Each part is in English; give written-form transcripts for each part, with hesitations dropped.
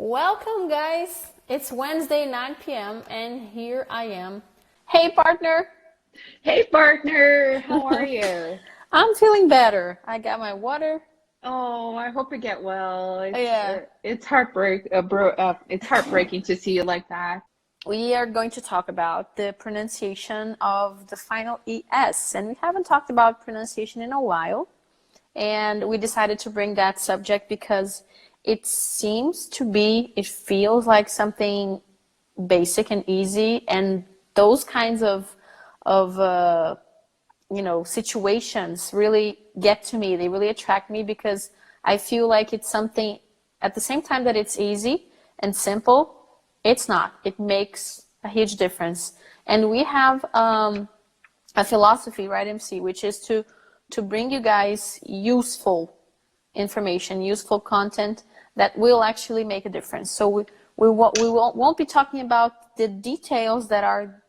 Welcome, guys. It's Wednesday, 9 p.m., and here I am. Hey, partner. Hey partner, how are you? I'm feeling better. I got my water. Oh, I hope you get well. Yeah, It's heartbreaking to see you like that. we are going to talk about the pronunciation of the final ES, and we haven't talked about pronunciation in a while. And we decided to bring that subject because it feels like something basic and easy, and those kinds of situations really get to me. They really attract me because I feel like it's something at the same time that it's easy and simple, it's not. It makes a huge difference. And we have a philosophy, right, MC, which is to bring you guys useful information, useful content that will actually make a difference. So we won't be talking about the details that are,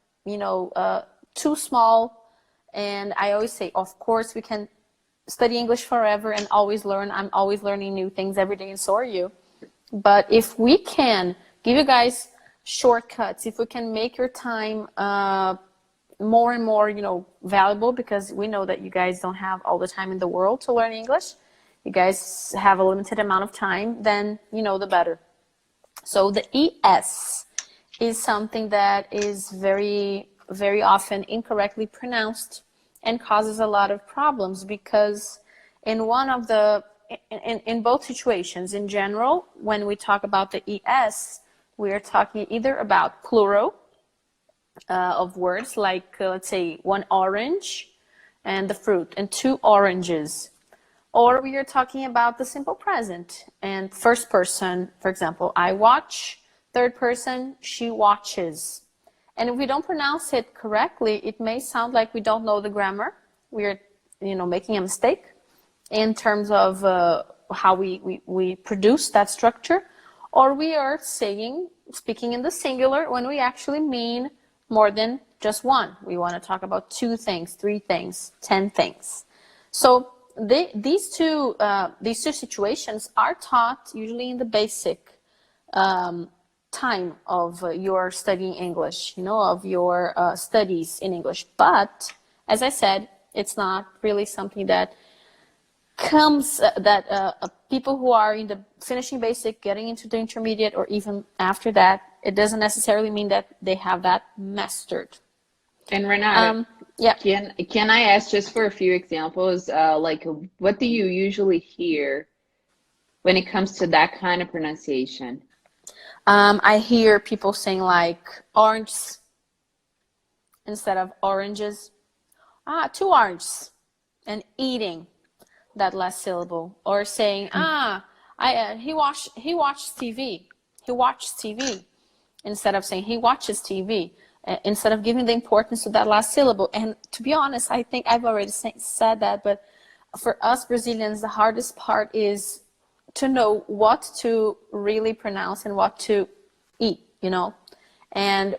too small. And I always say, of course, we can study English forever and always learn. I'm always learning new things every day, and so are you. But if we can give you guys shortcuts, if we can make your time more and more, valuable, because we know that you guys don't have all the time in the world to learn English. You guys have a limited amount of time, then, the better. So the ES is something that is very, very often incorrectly pronounced and causes a lot of problems because in both situations, in general, when we talk about the ES, we are talking either about plural of words, like let's say one orange and the fruit, and two oranges. Or we are talking about the simple present and first person, for example, I watch, third person, she watches. And if we don't pronounce it correctly, it may sound like we don't know the grammar. We're, making a mistake in terms of how we produce that structure. Or we are speaking in the singular when we actually mean more than just one. We want to talk about two things, three things, 10 things. So these two situations are taught usually in the basic time of your studying English, of your studies in English. But as I said, it's not really something that comes people who are in the finishing basic, getting into the intermediate, or even after that, it doesn't necessarily mean that they have that mastered. And Renata, Yeah. can I ask just for a few examples? Like, what do you usually hear when it comes to that kind of pronunciation? I hear people saying like oranges instead of oranges. Two oranges, and eating that last syllable, or saying he watched TV. He watched TV instead of saying he watches TV. Instead of giving the importance to that last syllable. And to be honest, I think I've already said that, but for us Brazilians, the hardest part is to know what to really pronounce and what to eat, And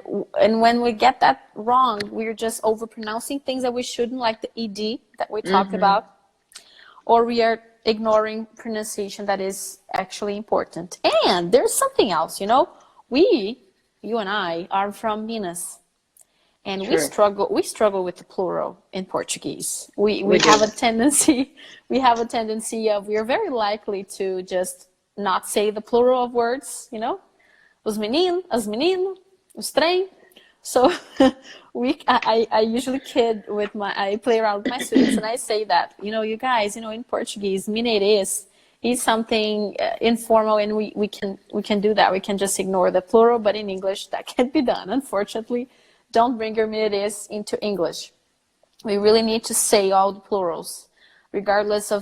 when we get that wrong, we're just overpronouncing things that we shouldn't, like the ED that we talked about, or we are ignoring pronunciation that is actually important. And there's something else, you and I are from Minas, and Sure. we struggle with the plural in Portuguese. We We have do. a tendency of, we are very likely to just not say the plural of words, os meninos, as menino, os trem. So I usually I play around with my students, and I say that, you guys, in Portuguese, mineirês is something informal, and we can do that. We can just ignore the plural, but in English that can't be done, unfortunately. Don't bring your mineirês into English. We really need to say all the plurals, regardless of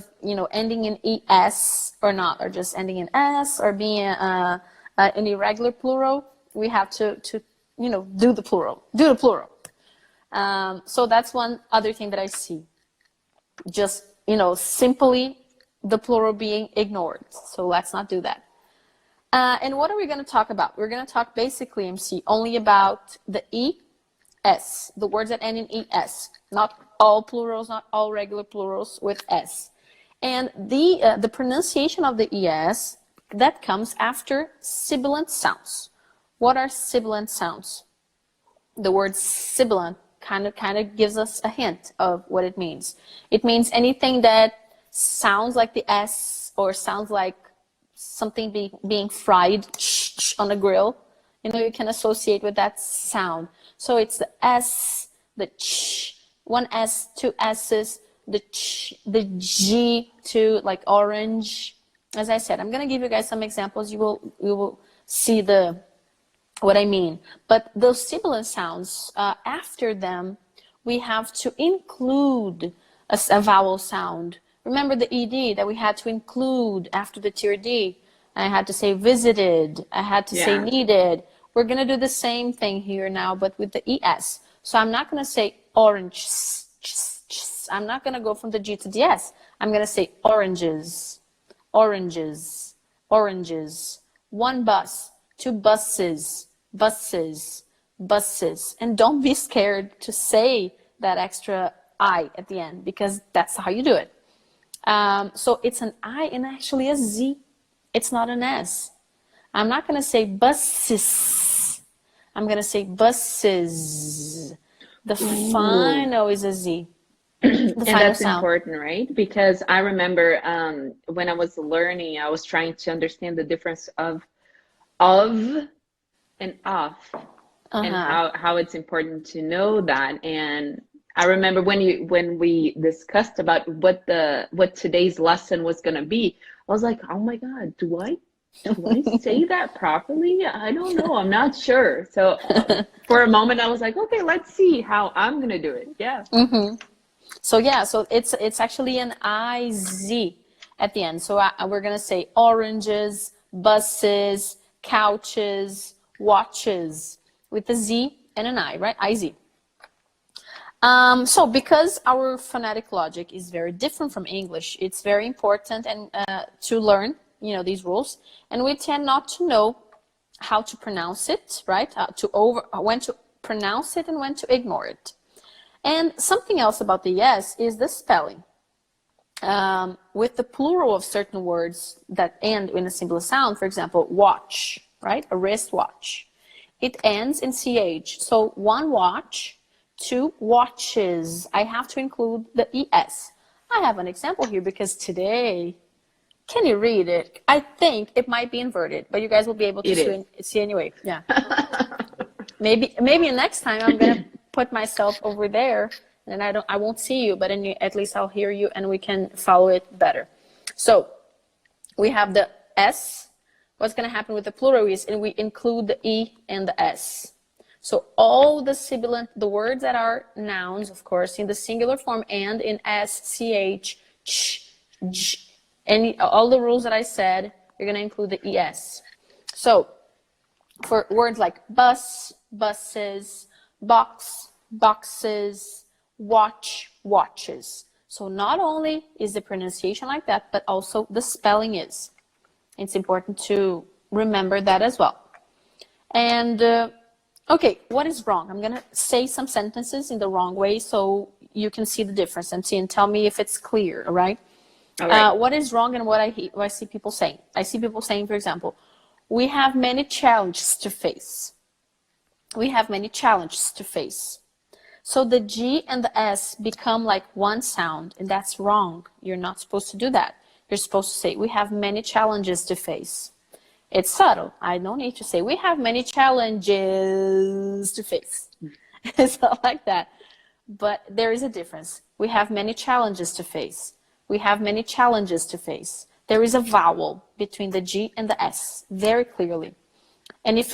ending in es or not, or just ending in s, or being an irregular plural. We have to do the plural. So that's one other thing that I see. Just simply the plural being ignored. So let's not do that. And what are we going to talk about? We're going to talk basically, MC, only about the ES, the words that end in ES, not all plurals, not all regular plurals with S. And the pronunciation of the ES that comes after sibilant sounds. What are sibilant sounds? The word sibilant kind of gives us a hint of what it means. It means anything that sounds like the S, or sounds like something being fried on a grill. You know, you can associate with that sound. So it's the S, the ch, one S, two S's, the ch, the G, to like orange. As I said, I'm gonna give you guys some examples. You will see what I mean. But those sibilant sounds, after them, we have to include a vowel sound. Remember the ED that we had to include after the tier D? I had to say visited. I had to say needed. We're going to do the same thing here now, but with the ES. So I'm not going to say orange. I'm not going to go from the G to the S. I'm going to say oranges, oranges, oranges. One bus, two buses, buses, buses. And don't be scared to say that extra I at the end, because that's how you do it. So it's an I and actually a Z. It's not an S. I'm not going to say buses. I'm going to say buses. The final is a Z. And that's important, right? Because I remember when I was learning, I was trying to understand the difference of and of, and how it's important to know that. And I remember when we discussed about what today's lesson was going to be, I was like, oh my God, do I say that properly? I don't know. I'm not sure. So for a moment, I was like, okay, let's see how I'm going to do it. Yeah. So yeah, so it's actually an IZ at the end. So we're going to say oranges, buses, couches, watches, with a Z and an I, right? IZ. So because our phonetic logic is very different from English, it's very important and to learn, you know, these rules. And we tend not to know how to pronounce it, right? When to pronounce it and when to ignore it. And something else about the yes is the spelling. With the plural of certain words that end in a single sound, for example, watch, right? A wristwatch. It ends in CH. So one watch, two watches. I have to include the ES. I have an example here because today, can you read it? I think it might be inverted, but you guys will be able to see anyway. Yeah. maybe next time I'm going to put myself over there and I won't see you, but at least I'll hear you and we can follow it better. So we have the S. What's going to happen with the plural is, and we include the E and the S. So all the sibilant, the words that are nouns, of course, in the singular form and in S, CH, ch, j, all the rules that I said, you're going to include the ES. So for words like bus, buses, box, boxes, watch, watches. So not only is the pronunciation like that, but also the spelling is. It's important to remember that as well. And okay, what is wrong? I'm going to say some sentences in the wrong way so you can see the difference and tell me if it's clear, all right? All right. What is wrong and what I see people saying? I see people saying, for example, we have many challenges to face. We have many challenges to face. So the G and the S become like one sound, and that's wrong. You're not supposed to do that. You're supposed to say, we have many challenges to face. It's subtle. I don't need to say, we have many challenges to face. It's not like that. But there is a difference. We have many challenges to face. We have many challenges to face. There is a vowel between the G and the S, very clearly. And if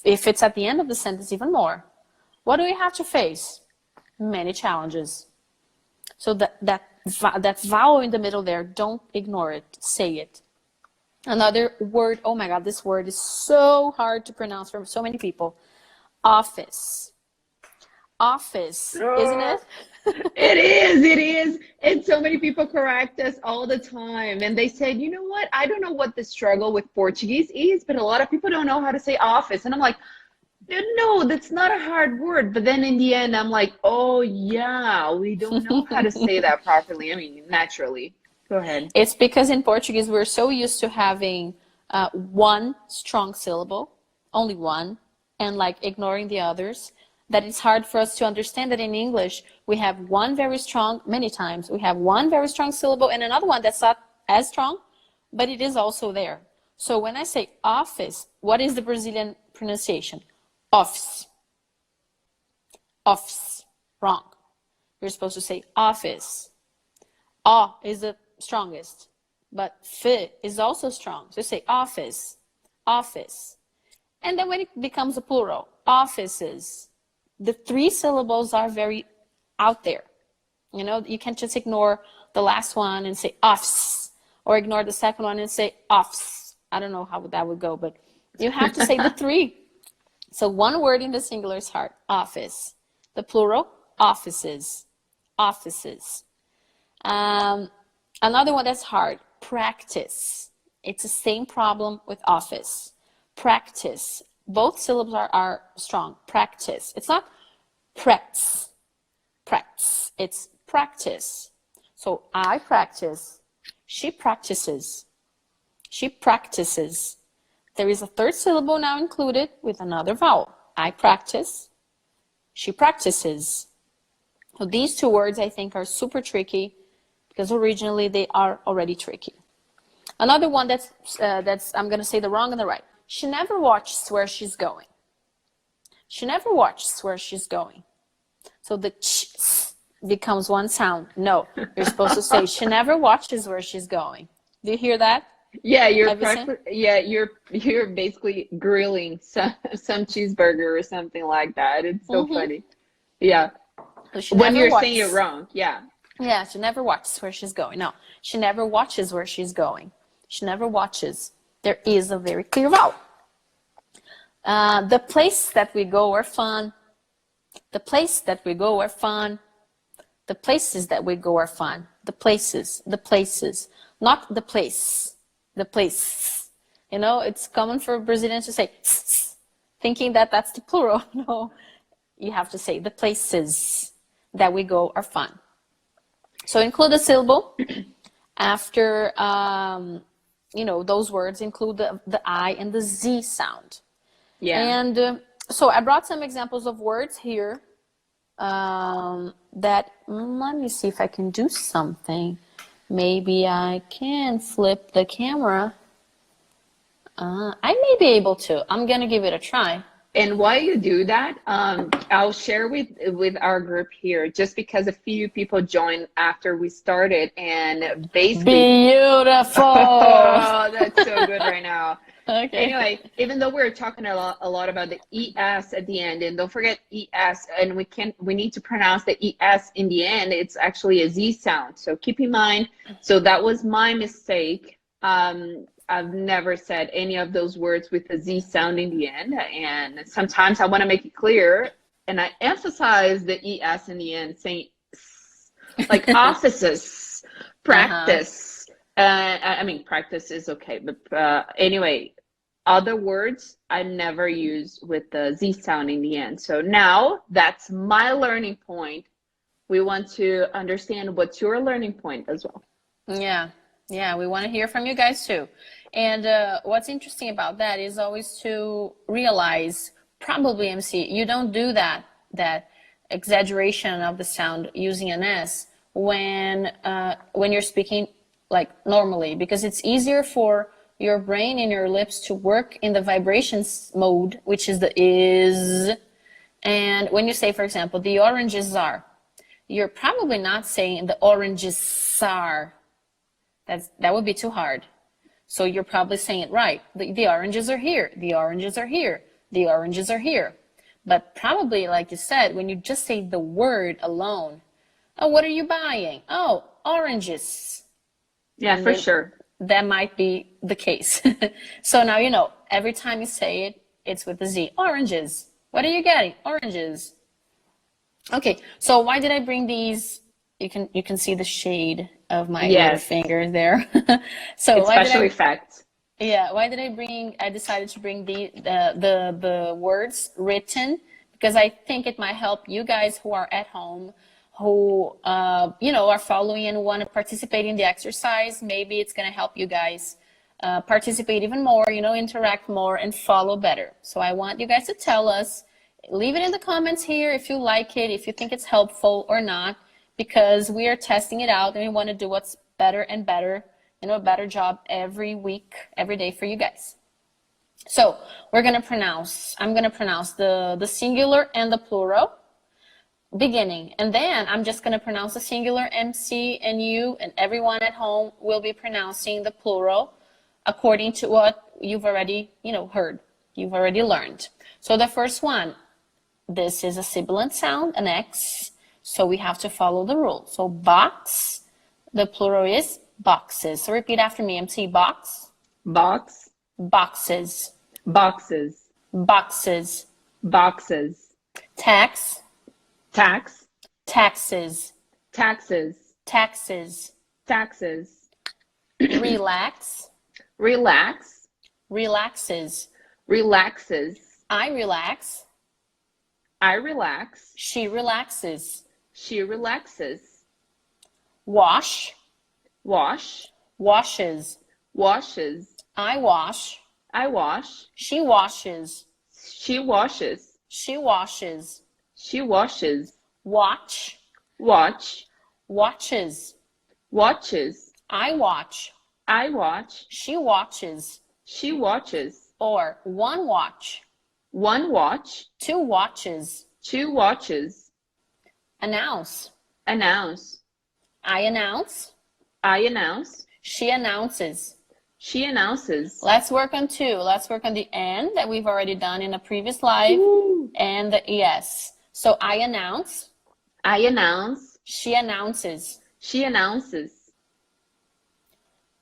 it's at the end of the sentence, even more. What do we have to face? Many challenges. So that vowel in the middle there, don't ignore it. Say it. Another word, oh my God, this word is so hard to pronounce for so many people. Office. Office, isn't it? It is. And so many people correct us all the time. And they said, you know what? I don't know what the struggle with Portuguese is, but a lot of people don't know how to say office. And I'm like, no, that's not a hard word. But then in the end, I'm like, oh yeah, we don't know how to say that properly. I mean, naturally. Go ahead. It's because in Portuguese, we're so used to having one strong syllable, only one, and like ignoring the others, that it's hard for us to understand that in English we have one very strong, many times we have one very strong syllable and another one that's not as strong, but it is also there. So when I say office, what is the Brazilian pronunciation? Office. Office. Wrong. You're supposed to say office. O is the strongest, but F is also strong. So you say office, office. And then when it becomes a plural, offices, the three syllables are very out there. You know, you can't just ignore the last one and say office, or ignore the second one and say office. I don't know how that would go, but you have to say the three. So one word in the singular is hard, office. The plural, offices, offices. Another one that's hard, practice. It's the same problem with office. Practice. Both syllables are strong. Practice. It's not practice. Practice. It's practice. So I practice. She practices. She practices. There is a third syllable now included with another vowel. I practice. She practices. So these two words I think are super tricky because originally they are already tricky. Another one that's I'm going to say the wrong and the right. She never watches where she's going. She never watches where she's going. So the ch becomes one sound. No, you're supposed to say she never watches where she's going. Do you hear that? Yeah, you're basically grilling some cheeseburger or something like that. It's so funny. Yeah. So when you're saying it wrong. Yeah. Yeah, she never watches where she's going. No, she never watches where she's going. She never watches. There is a very clear vowel. The place that we go are fun. The place that we go are fun. The places that we go are fun. The places, not the place, the place. You know, it's common for Brazilians to say, thinking that that's the plural. No, you have to say the places that we go are fun. So include a syllable after, you know, those words include the I and the Z sound. Yeah. And so I brought some examples of words here that, let me see if I can do something. Maybe I can flip the camera. I may be able to. I'm going to give it a try. And while you do that, I'll share with our group here, just because a few people joined after we started, and basically beautiful. Oh, that's so good right now. Okay. Anyway, even though we're talking a lot about the ES at the end, and don't forget ES, and we need to pronounce the ES in the end, it's actually a Z sound. So keep in mind, so that was my mistake. I've never said any of those words with a Z sound in the end, and sometimes I want to make it clear, and I emphasize the ES in the end, saying like offices, practice. I mean, practice is okay, but anyway, other words I never use with the Z sound in the end. So now that's my learning point. We want to understand what's your learning point as well. Yeah, we want to hear from you guys too. And what's interesting about that is always to realize, probably MC, you don't do that exaggeration of the sound using an S when you're speaking like normally, because it's easier for your brain and your lips to work in the vibrations mode, which is the is. And when you say, for example, the oranges are, you're probably not saying the oranges are. That would be too hard. So you're probably saying it right. The oranges are here. The oranges are here. The oranges are here. But probably, like you said, when you just say the word alone, oh, what are you buying? Oh, oranges. Yeah, for sure. That might be the case. So now you know, every time you say it, it's with the Z. Oranges. What are you getting? Oranges. Okay, so why did I bring these? You can see the shade of my little finger there. So it's special effects. Yeah, why did I decided to bring the words written, because I think it might help you guys who are at home, who you know, are following and want to participate in the exercise. Maybe it's going to help you guys participate even more, you know, interact more and follow better. So I want you guys to tell us, leave it in the comments here if you like it, if you think it's helpful or not, because we are testing it out and we want to do what's better and better, you know, a better job every week, every day for you guys. So we're going to pronounce, I'm going to pronounce the singular and the plural beginning, and then I'm just going to pronounce the singular, MC, and you and everyone at home will be pronouncing the plural according to what you've already, you know, heard, you've already learned. So the first one, this is a sibilant sound, an X, so we have to follow the rule. So box, the plural is boxes. So repeat after me, MC. Box. Box. Boxes. Boxes. Boxes. Boxes. Tax. Tax. Taxes. Taxes. Taxes. Taxes. Relax. Relax. Relaxes. Relaxes. I relax. I relax. She relaxes. She relaxes. Wash. Wash. Washes. Washes. I wash. I wash. She washes. She washes. She washes. She washes. Watch. Watch. Watches. Watches. I watch. I watch. She watches. She watches. Or one watch. One watch. Two watches. Two watches. Announce. Announce. I announce. I announce. She announces. She announces. Let's work on two. Let's work on the N that we've already done in a previous live. Ooh. And the ES. So I announce. I announce. She announces. She announces.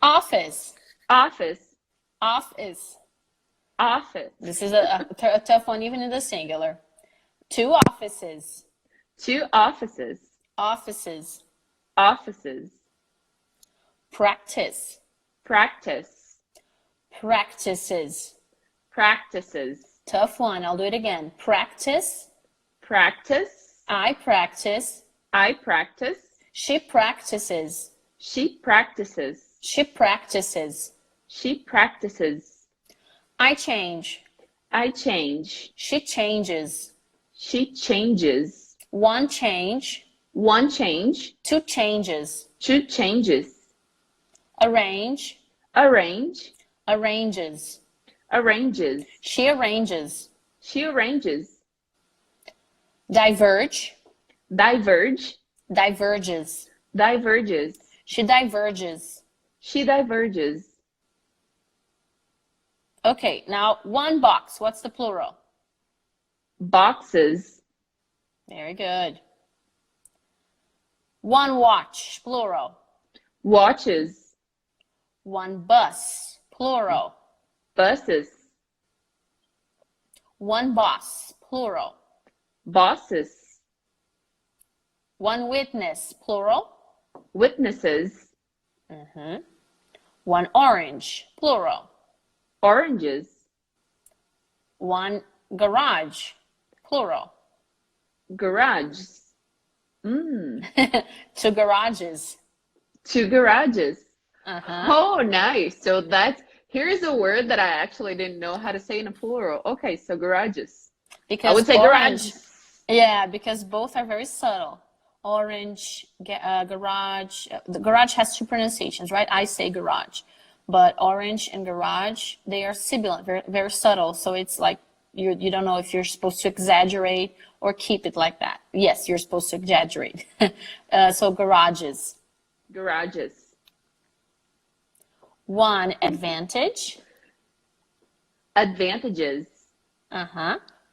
Office. Office. Office. Office. This is a tough one even in the singular. Two offices. Two offices. Offices. Offices. Practice. Practice. Practices. Practices. Tough one. I'll do it again. Practice. Practice. I practice. I practice. She practices. She practices. She practices. She practices. I change. I change. She changes. She changes. One change. One change. Two changes. Two changes. Arrange. Arrange. Arranges. Arranges. She arranges. She arranges. Diverge. Diverge. Diverges. Diverges. She diverges. She diverges. Okay, now one box. What's the plural? Boxes. Very good. One watch, plural. Watches. One bus, plural. Buses. One boss, plural. Bosses. One witness, plural. Witnesses. One orange, plural. Oranges. One garage, plural. Garages. Two garages. Two garages. Oh, nice. So here's a word that I actually didn't know how to say in a plural. Okay, so garages. Because I would say orange, garage. Yeah, because both are very subtle. Orange, garage. The garage has two pronunciations, right? I say garage. But orange and garage, they are sibilant, very, very subtle. So it's like you don't know if you're supposed to exaggerate or keep it like that. Yes, you're supposed to exaggerate. So garages. Garages. One advantage. Advantages.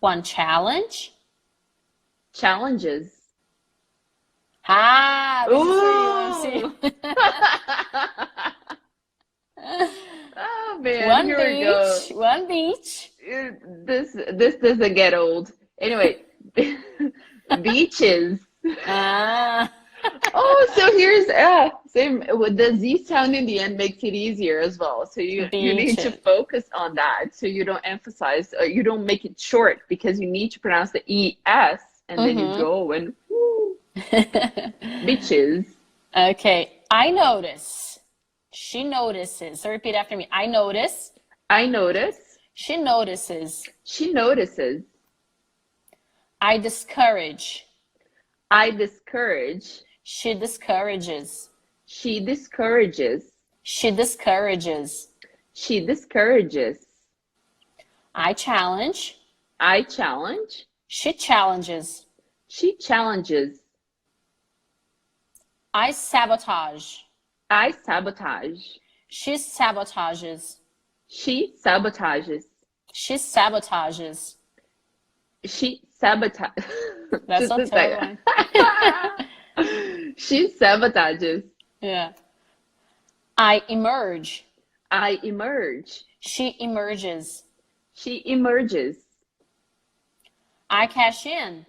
One challenge. Challenges. This is for you, MC. Oh man, One here beach. we go. One beach. This doesn't get old. Anyway, beaches. Oh, so here's same with the Z sound in the end makes it easier as well. So you need to focus on that so you don't emphasize or you don't make it short because you need to pronounce the ES and then you go and woo. Beaches. Okay, I notice. She notices. So repeat after me. I notice. I notice. She notices. She notices. I discourage. I discourage. She discourages. She discourages. She discourages. She discourages. I challenge. I challenge. She challenges. She challenges. I sabotage. I sabotage. She sabotages. She sabotages. She sabotages. She sabotages. That's a third one. She sabotages. Yeah. I emerge. I emerge. She emerges. She emerges. I cash in.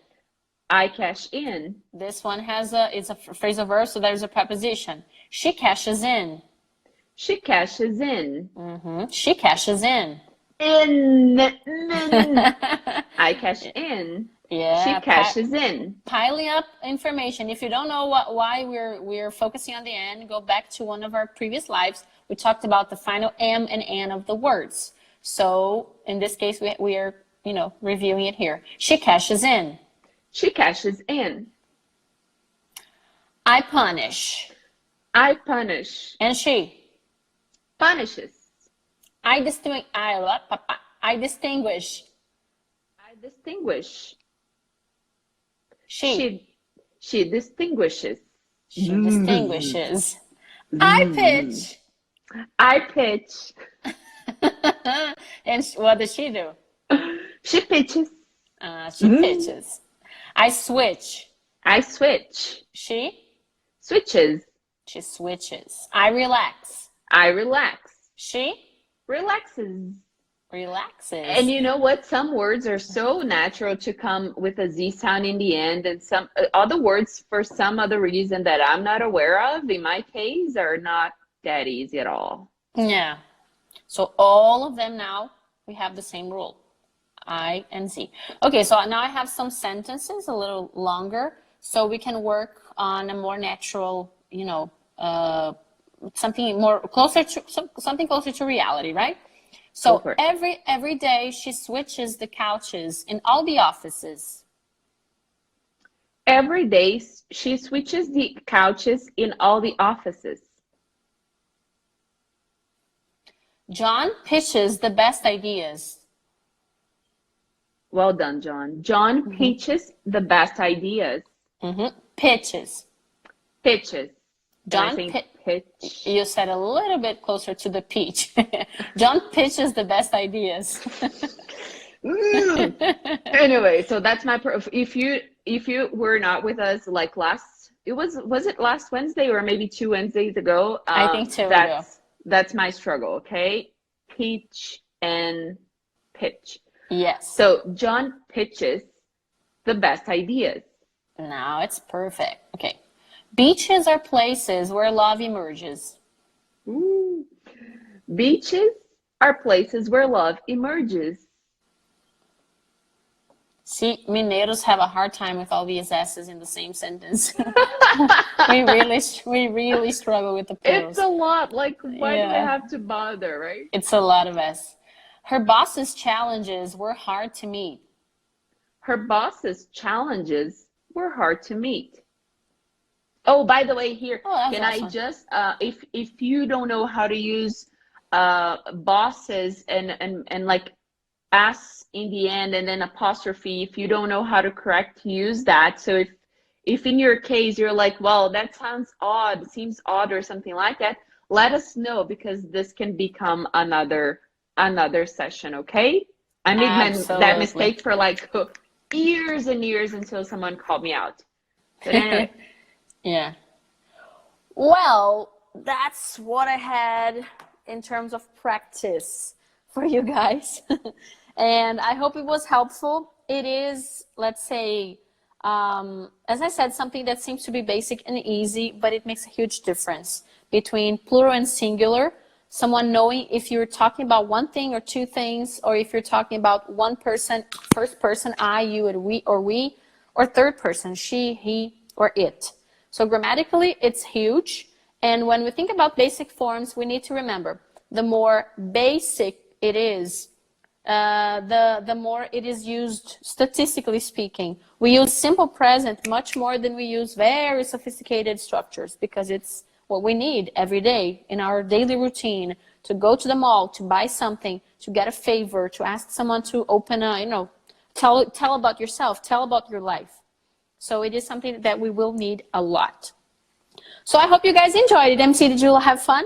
I cash in. This one it's a phrasal verb, so there's a preposition. She cashes in. She cashes in. She cashes in. I cash in. Yeah. She cashes in. Piling up information. If you don't know why we're focusing on the end, go back to one of our previous lives. We talked about the final M and N of the words. So in this case, we are reviewing it here. She cashes in. She cashes in. I punish. I punish. And she punishes. I distinguish. I distinguish. I distinguish. She distinguishes. She distinguishes. I pitch. I pitch. And what does she do? She pitches. She pitches. I switch. I switch. She switches. She switches. I relax. I relax. She relaxes. Relaxes. And you know what? Some words are so natural to come with a Z sound in the end, and some other words, for some other reason that I'm not aware of, in my case, are not that easy at all. Yeah. So all of them now, we have the same rule. I and Z. Okay, so now I have some sentences a little longer, so we can work on a more natural, something closer to reality, right? So every day she switches the couches in all the offices. Every day she switches the couches in all the offices. John pitches the best ideas. Well done, John. John pitches the best ideas. Pitches. Pitches. John pitch. You said a little bit closer to the peach. John pitches the best ideas. Anyway, so that's my if you were not with us like was it last Wednesday or maybe 2 Wednesdays ago? I think 2 ago. That's my struggle, okay? Pitch and pitch. Yes. So John pitches the best ideas. Now it's perfect. Okay. Beaches are places where love emerges. Ooh. Beaches are places where love emerges. See, Mineiros have a hard time with all these S's in the same sentence. we really struggle with the plurals. It's a lot. Like, why do I have to bother, right? It's a lot of S. Her boss's challenges were hard to meet. Her boss's challenges were hard to meet. Oh, by the way, here, can I just, if you don't know how to use bosses and like S in the end and then apostrophe, if you don't know how to correct use that, so if in your case you're like, well, that sounds odd, seems odd or something like that, let us know, because this can become another session, okay? I made that mistake for like years and years until someone called me out. But anyway. Yeah. Well, that's what I had in terms of practice for you guys. And I hope it was helpful. It is, let's say, as I said, something that seems to be basic and easy, but it makes a huge difference between plural and singular. Someone knowing if you're talking about one thing or two things, or if you're talking about one person, first person, I, you, and we, or third person, she, he, or it. So grammatically, it's huge. And when we think about basic forms, we need to remember the more basic it is, the more it is used statistically speaking. We use simple present much more than we use very sophisticated structures, because it's what we need every day in our daily routine, to go to the mall, to buy something, to get a favor, to ask someone to open a, tell about yourself, tell about your life. So it is something that we will need a lot. So I hope you guys enjoyed it. MC, did you have fun?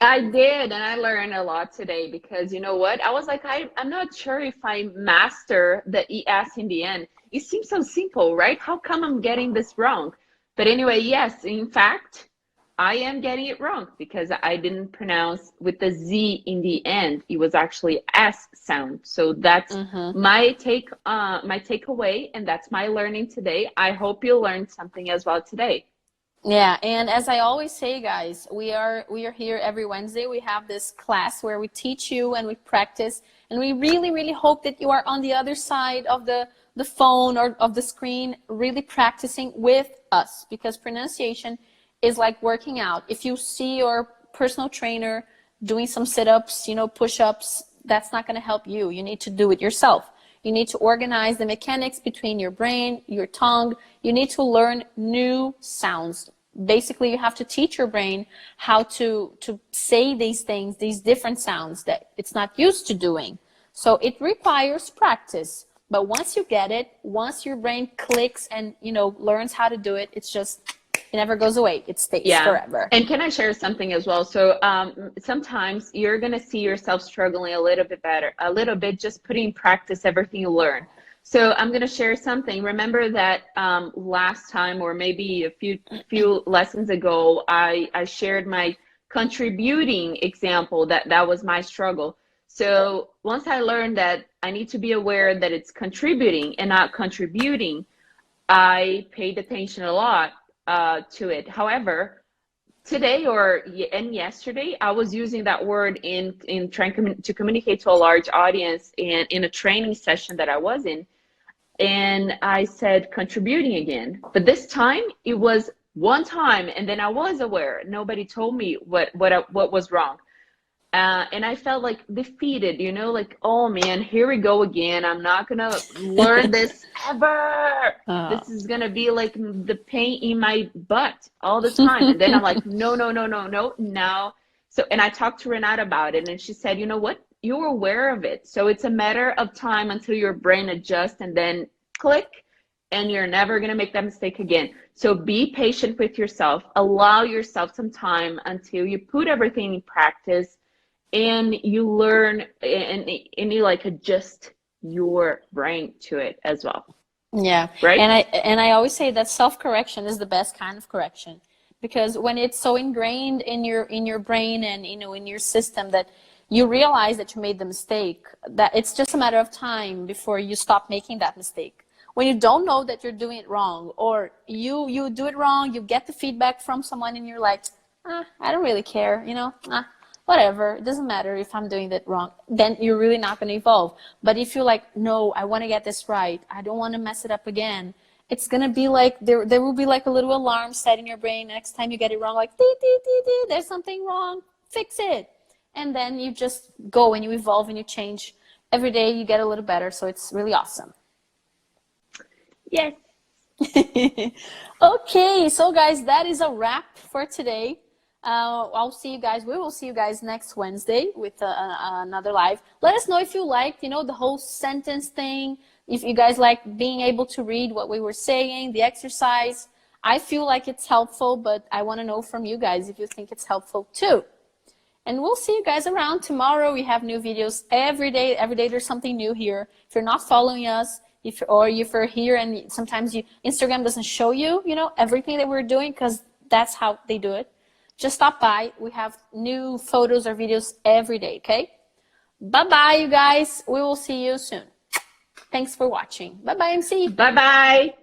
I did, and I learned a lot today, because you know what? I was like, I'm not sure if I master the ES in the end. It seems so simple, right? How come I'm getting this wrong? But anyway, yes, in fact, I am getting it wrong, because I didn't pronounce with the Z in the end. It was actually S sound. So that's my takeaway, and that's my learning today. I hope you learned something as well today. Yeah, and as I always say, guys, we are here every Wednesday. We have this class where we teach you and we practice, and we really, really hope that you are on the other side of the phone or of the screen, really practicing with us, because pronunciation is like working out. If you see your personal trainer doing some sit-ups, push-ups, that's not going to help you. You need to do it yourself. You need to organize the mechanics between your brain, your tongue. You need to learn new sounds. Basically, you have to teach your brain how to say these things, these different sounds that it's not used to doing. So it requires practice. But once you get it, once your brain clicks and, learns how to do it, it never goes away. It stays forever. And can I share something as well? So sometimes you're going to see yourself struggling a little bit, just putting in practice everything you learn. So I'm going to share something. Remember that last time, or maybe a few lessons ago, I shared my contributing example, that was my struggle. So once I learned that I need to be aware that it's contributing and not contributing, I paid attention a lot to it. However, today and yesterday, I was using that word in trying to communicate to a large audience and in a training session that I was in. And I said contributing again, but this time it was one time, and then I was aware. Nobody told me what was wrong, and I felt like defeated. Like, oh man, here we go again. I'm not gonna learn this ever. This is gonna be like the pain in my butt all the time. And then I'm like, no, now. So, and I talked to Renata about it, and she said, you know what? You're aware of it. So it's a matter of time until your brain adjusts, and then click, and you're never going to make that mistake again. So be patient with yourself. Allow yourself some time until you put everything in practice and you learn and you adjust your brain to it as well. Yeah. Right. And I always say that self-correction is the best kind of correction, because when it's so ingrained in your brain and in your system that you realize that you made the mistake, that it's just a matter of time before you stop making that mistake. When you don't know that you're doing it wrong, or you do it wrong, you get the feedback from someone and you're like, I don't really care, whatever, it doesn't matter if I'm doing that wrong, then you're really not going to evolve. But if you're like, no, I want to get this right, I don't want to mess it up again, it's going to be like, there will be like a little alarm set in your brain next time you get it wrong, like, dee, dee, dee, dee, there's something wrong, fix it. And then you just go and you evolve and you change. Every day you get a little better. So it's really awesome. Yes. Okay. So guys, that is a wrap for today. I'll see you guys. We will see you guys next Wednesday with another live. Let us know if you liked, the whole sentence thing. If you guys like being able to read what we were saying, the exercise. I feel like it's helpful, but I want to know from you guys if you think it's helpful too. And we'll see you guys around tomorrow. We have new videos every day. Every day there's something new here. If you're not following us, if you're here and sometimes Instagram doesn't show you, everything that we're doing, because that's how they do it, just stop by. We have new photos or videos every day, okay? Bye-bye, you guys. We will see you soon. Thanks for watching. Bye-bye, MC. Bye-bye.